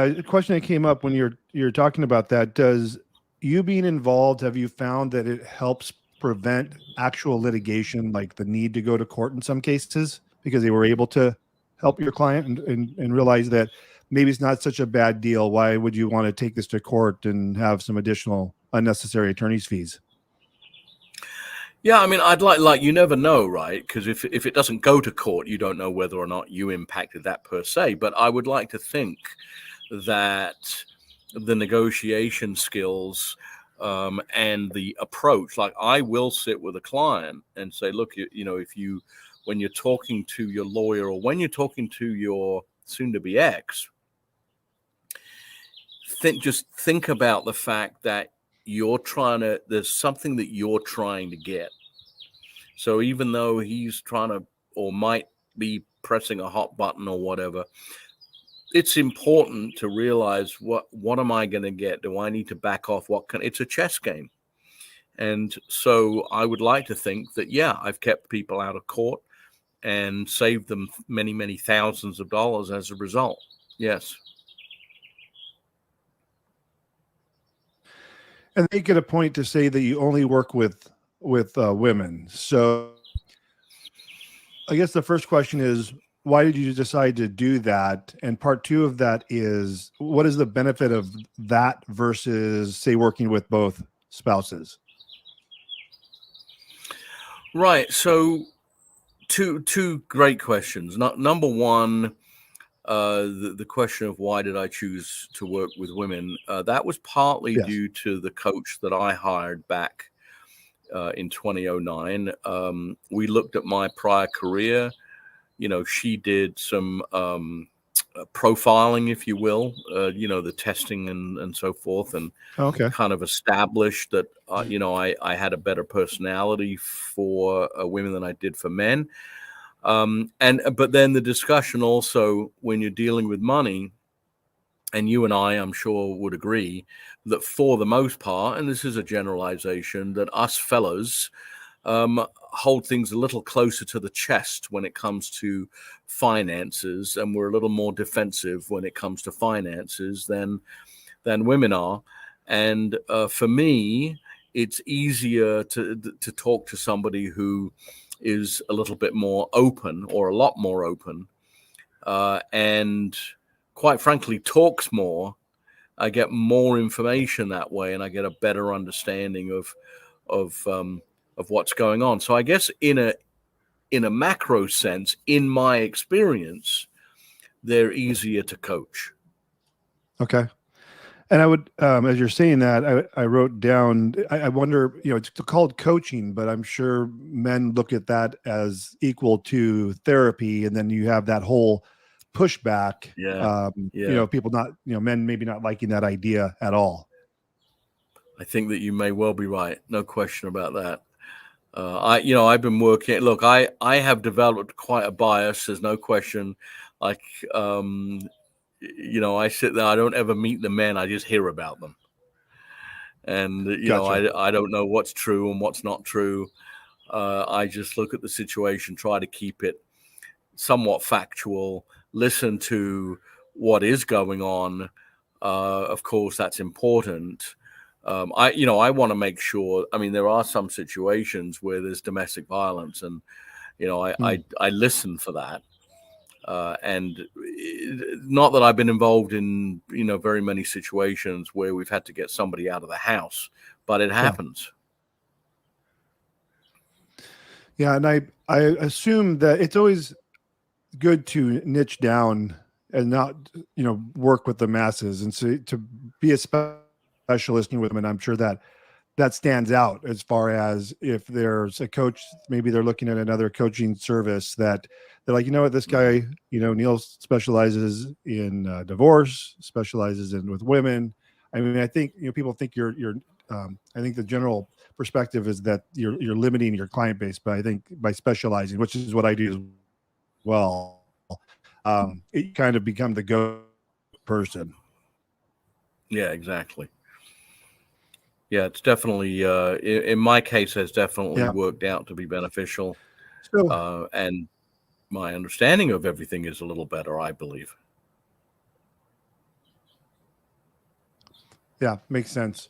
A question that came up when you're talking about that. Does you being involved, have you found that it helps prevent actual litigation, like the need to go to court in some cases, because they were able to help your client and realize that maybe it's not such a bad deal? Why would you want to take this to court and have some additional unnecessary attorney's fees? Yeah, I mean, I'd like you never know, right? Because if it doesn't go to court, you don't know whether or not you impacted that per se. But I would like to think that the negotiation skills and the approach, like I will sit with a client and say, look, if you, when you're talking to your lawyer or when you're talking to your soon-to-be ex, just think about the fact that there's something that you're trying to get. So even though he's trying to or might be pressing a hot button or whatever, it's important to realize what am I going to get? Do I need to back off? It's a chess game. And so I would like to think that, yeah, I've kept people out of court and saved them many, many thousands of dollars as a result. Yes. And they get a point to say that you only work with women. So I guess the first question is, why did you decide to do that? And part two of that is, what is the benefit of that versus, say, working with both spouses? Right. So two great questions. Number one, the question of why did I choose to work with women? That was partly due to the coach that I hired back in 2009. We looked at my prior career. She did some profiling, if you will, the testing and so forth, and kind of established that, I had a better personality for women than I did for men. But then the discussion also, when you're dealing with money, and you and I'm sure would agree that for the most part, and this is a generalization, that us fellows hold things a little closer to the chest when it comes to finances, and we're a little more defensive when it comes to finances than women are. And for me, it's easier to talk to somebody who is a little bit more open, or a lot more open, and quite frankly talks more. I get more information that way, and I get a better understanding of what's going on. So I guess in a macro sense, in my experience, they're easier to coach. Okay. And I would, as you're saying that, I wrote down, I wonder, it's called coaching, but I'm sure men look at that as equal to therapy. And then you have that whole pushback. People not, men maybe not liking that idea at all. I think that you may well be right. No question about that. I've been working. Look, I have developed quite a bias. There's no question. Like, I sit there. I don't ever meet the men. I just hear about them, and Gotcha. I don't know what's true and what's not true. I just look at the situation, try to keep it somewhat factual, listen to what is going on. Of course, that's important. I want to make sure. I mean, there are some situations where there's domestic violence, and I listen for that. And not that I've been involved in very many situations where we've had to get somebody out of the house, but it happens. Yeah, and I assume that it's always good to niche down and not work with the masses, and so to be a specialist with them. And I'm sure that stands out as far as if there's a coach, maybe they're looking at another coaching service that they're like, what, this guy, Neil specializes in divorce, specializes in with women. I mean, I think, people think you're I think the general perspective is that you're limiting your client base, but I think by specializing, which is what I do as well, it kind of become the go person. Yeah, exactly. Yeah, it's definitely, in my case, has definitely worked out to be beneficial. And my understanding of everything is a little better, I believe. Yeah, makes sense.